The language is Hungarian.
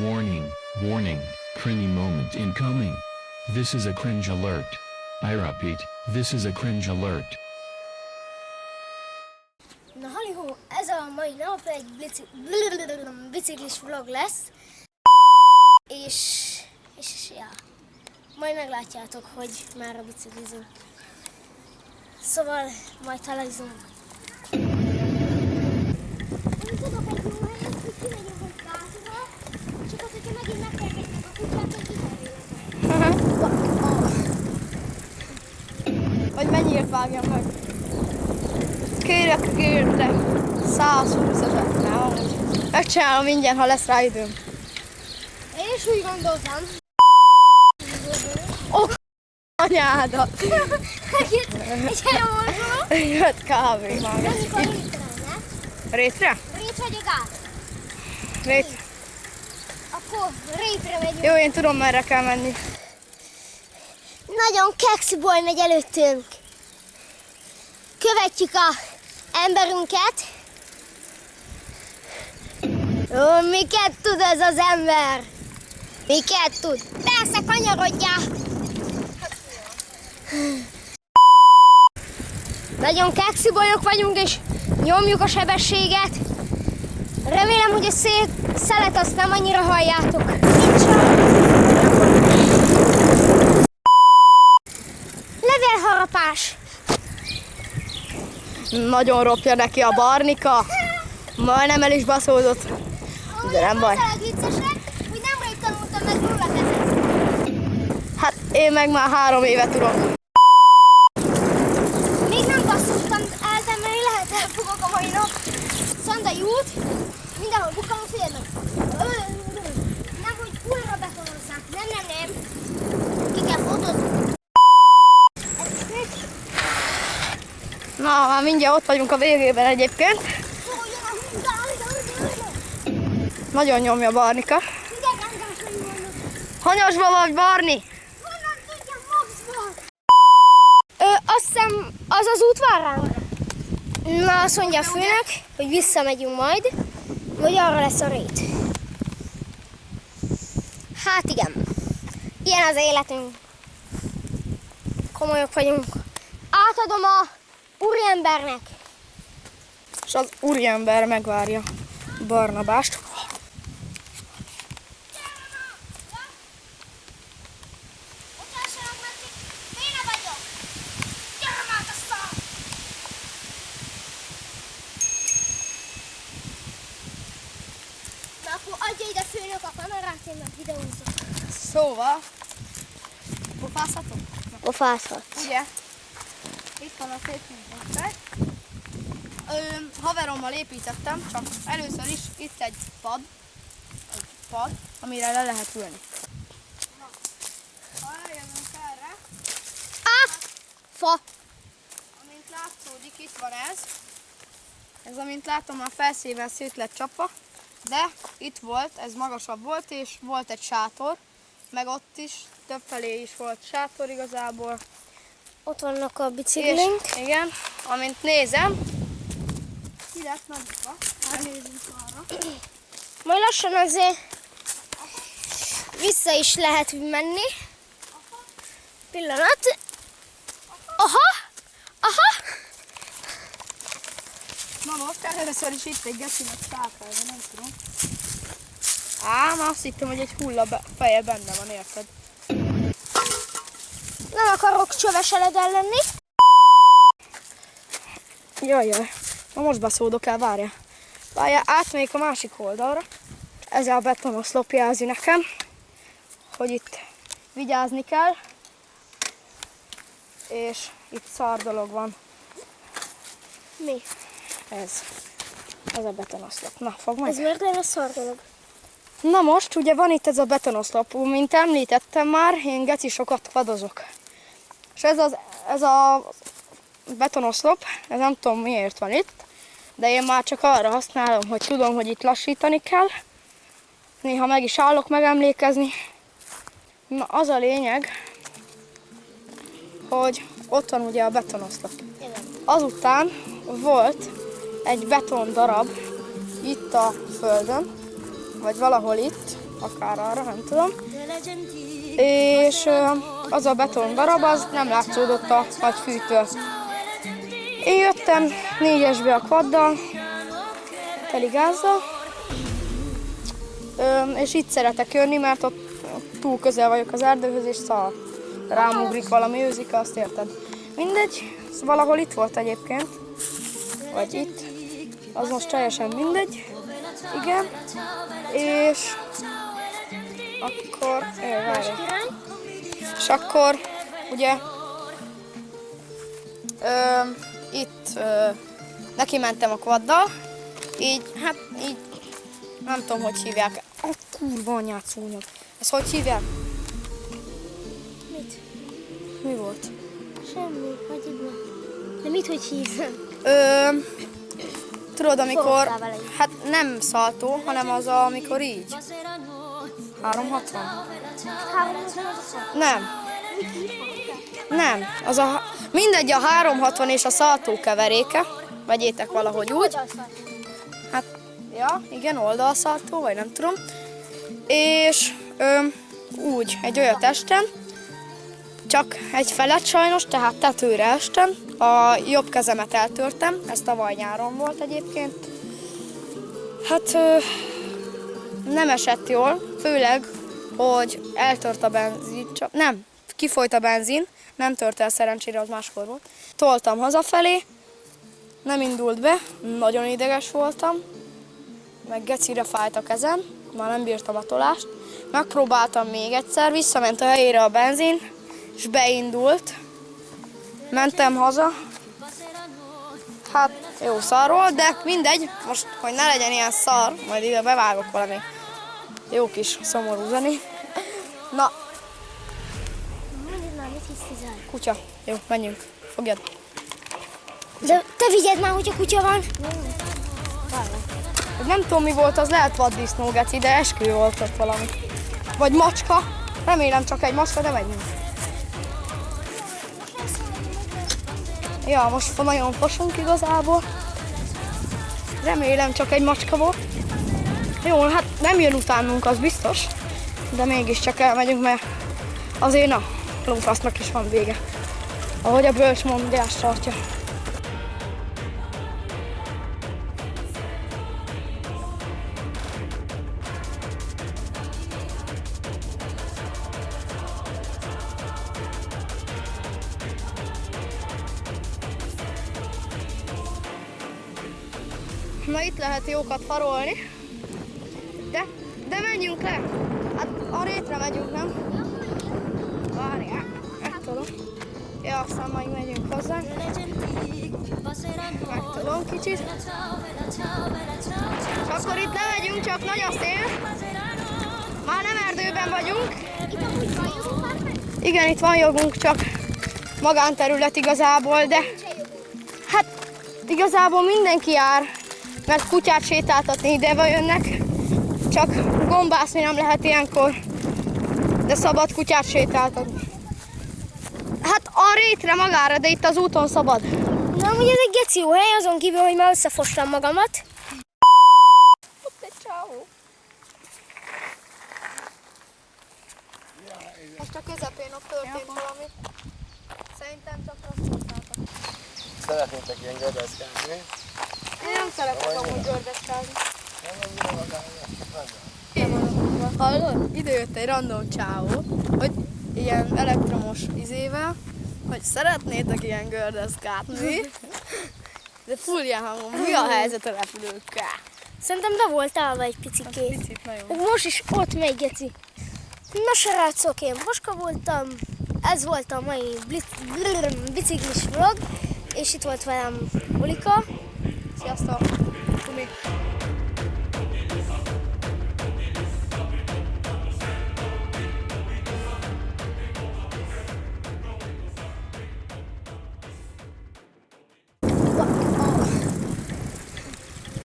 Warning, warning, cringy moment incoming. This is a cringe alert. I repeat, this is a cringe alert. Na halihó, ez a mai nap egy biciklis vlog lesz. És ja, majd meglátjátok, hogy merre biciklizünk. Szóval majd találkozunk. Én tudok egy jó helyet, hogy kimegyünk egy kázival, csak az, hogyha megint megkergetjük a kutyát, hogy kikerüljük. Hogy mennyiért vágjam meg? Kérek érte 120 ezer, nem amúgy. Megcsinálom ingyen, ha lesz rá időm. Én is úgy gondoltam. Anyádat! Egy helyen voltam. Jött kávé már. Menjünk a rétre, ne? Rétre? Rét vagy a gát? Rétre. Akkor rétre megyünk. Jó, én tudom, merre kell menni. Nagyon kekszi boly megy előttünk. Követjük a emberünket. Ó, miket tud ez az ember? Miket tud? Persze, kanyarodja! Nagyon kekszi bolyok vagyunk, és nyomjuk a sebességet. Remélem, hogy a szelet azt nem annyira halljátok. Levélharapás. Nagyon ropja neki a Barnika. Majdnem el is baszódott. De nem baj. Hogy nemrég tanultam meg róla kezet. Hát én meg már 3 éve tudom. Még nem basszottam el, de még lehet elfogok a mai nap. Szandai út, mindenhol bukkan a félnek. Nem, hogy újra betonozzák. Nem. Ki kell fotózni. Na, már mindjárt ott vagyunk a végében egyébként. Nagyon nyomja Barnika. Hanyasba vagy, Barni? Honnan tudjam, Maxban? Azt hiszem, az az út vár ránk. Na, azt mondja a főnök, hogy visszamegyünk majd, vagy arra lesz a rét. Hát igen, ilyen az életünk. Komolyak vagyunk. Átadom a úriembernek. És az úriember megvárja Barnabást. Na akkor adja ide főnök a kamerát, én meg videózok. Szóval, pofázhatok? Pofázhat. Ugye? Itt van a szép rendszer. Haverommal építettem, csak először is itt egy pad, amire le lehet ülni. Na, ha eljövünk erre, Fa. amint látszódik, itt van ez. Ez, amint látom, a felszínen szét lett csapva, de itt volt, ez magasabb volt, és volt egy sátor, meg ott is, többfelé is volt sátor igazából. Ott vannak a biciklink. És igen, amint nézem, ki lett nagyobb, elnézünk arra. Majd lassan azért vissza is lehet menni. Pillanat. Aha. Na most először is itt egy gecinek szákálni, nem tudom. Ám azt hittem, hogy egy hulla feje benne van, érted? Nem akarok csöveseledel lenni. Jaj, na most beszódok el, várjál. Várjál, átmegyek a másik oldalra. Ez a betonoszlop jelzi nekem, hogy itt vigyázni kell. És itt szar dolog van. Mi? Ez a betonoszlop. Na, fogd meg. Ez miért olyan szar dolog? Na most, ugye van itt ez a betonoszlop, mint említettem már, én geci sokat vadozok. És ez a betonoszlop, ez nem tudom miért van itt, de én már csak arra használom, hogy tudom, hogy itt lassítani kell. Néha meg is állok megemlékezni. Na, az a lényeg, hogy ott van ugye a betonoszlop. Azután volt egy beton darab itt a földön, vagy valahol itt, akár arra, nem tudom. És az a beton darab, az nem látszódott a nagy fűtől. Én jöttem 4-esbe a quaddal, teli gázzal, és itt szeretek jönni, mert ott túl közel vagyok az erdőhöz, és szar. Rám ugrik valami őzike, azt érted. Mindegy, valahol itt volt egyébként, vagy itt, az most teljesen mindegy, igen, és akkor, és akkor ugye itt neki mentem a quaddal, így, hát így, nem tudom, hogy hívják. A kurva anyát szúnyog. Ezt hogy hívják? Mit? Mi volt? Semmi, hogy így. De mit, hogy hívnak? Tudod, amikor, Fogtál vele. hát nem szaltó, hanem az, amikor így. 360? Nem. Nem. Az a, mindegy, a 360 és a szaltó keveréke. Vegyétek valahogy úgy. Hát, ja, igen, oldalszaltó, vagy nem tudom. És úgy, egy olyat estem, csak egy felet sajnos, tehát tetőre estem. A jobb kezemet eltörtem, ez tavaly nyáron volt egyébként. Hát nem esett jól, főleg, hogy eltört a benzin, csak nem, kifolyt a benzin, nem tört el szerencsére, az máskor volt. Toltam hazafelé, nem indult be, nagyon ideges voltam, meg gecire fájt a kezem, már nem bírtam a tolást. Megpróbáltam még egyszer, visszament a helyére a benzin, és beindult. Mentem haza. Hát jó szar volt, de mindegy, most, hogy ne legyen ilyen szar, majd ide bevágok valami jó kis szomorú zenét. Na, Mondjad már, mit hisz 10. kutya. Jó, menjünk. Fogjad. De te vigyed már, hogy a kutya van. Nem tudom, mi volt, az lehet vaddisznó, geci, de eskü volt ott valami. Vagy macska. Remélem csak egy macska, de menjünk. Ja, most nagyon fosunk igazából. Remélem csak egy macska volt. Jó, hát nem jön utánunk, az biztos. De mégiscsak elmegyünk, mert azért na, lófasznak is van vége. Ahogy a bölcs mondás tartja. Na itt lehet jókat farolni, de menjünk le. Hát a rétre megyünk, nem? Várjál, megtudom. Ja, aztán majd megyünk hozzá. Megtudom kicsit. És akkor itt nem megyünk, csak nagy a szél. Már nem erdőben vagyunk. Igen, itt van jogunk, csak magánterület igazából, de hát igazából mindenki jár, mert kutyát sétáltatni ide jönnek, csak gombászni nem lehet ilyenkor, de szabad kutyát sétáltatni. Hát a rétre magára, de itt az úton szabad. Na, ugye ez egy geci jó hely, azon kívül, hogy már összefostam magamat. Ott egy csávó. Most a közepén ott történt valami. Szerintem csak azt használtak. Szeretnétek ilyen gördeszkázni? Én nem szeretek amúgy gördeszkázni. Hallod? Ide jött egy random csávó, hogy ilyen elektromos izével, hogy szeretnétek ilyen gördeszkátni. De full ilyen hangon, mi a helyzet a repülőkkel? Szerintem be volt állva egy picikét. Picit nagyon. Most is ott megy, geci. Na srácok, én Boska voltam, ez volt a mai biciklis vlog, és itt volt velem Ulika. Sziasztok! Tumi.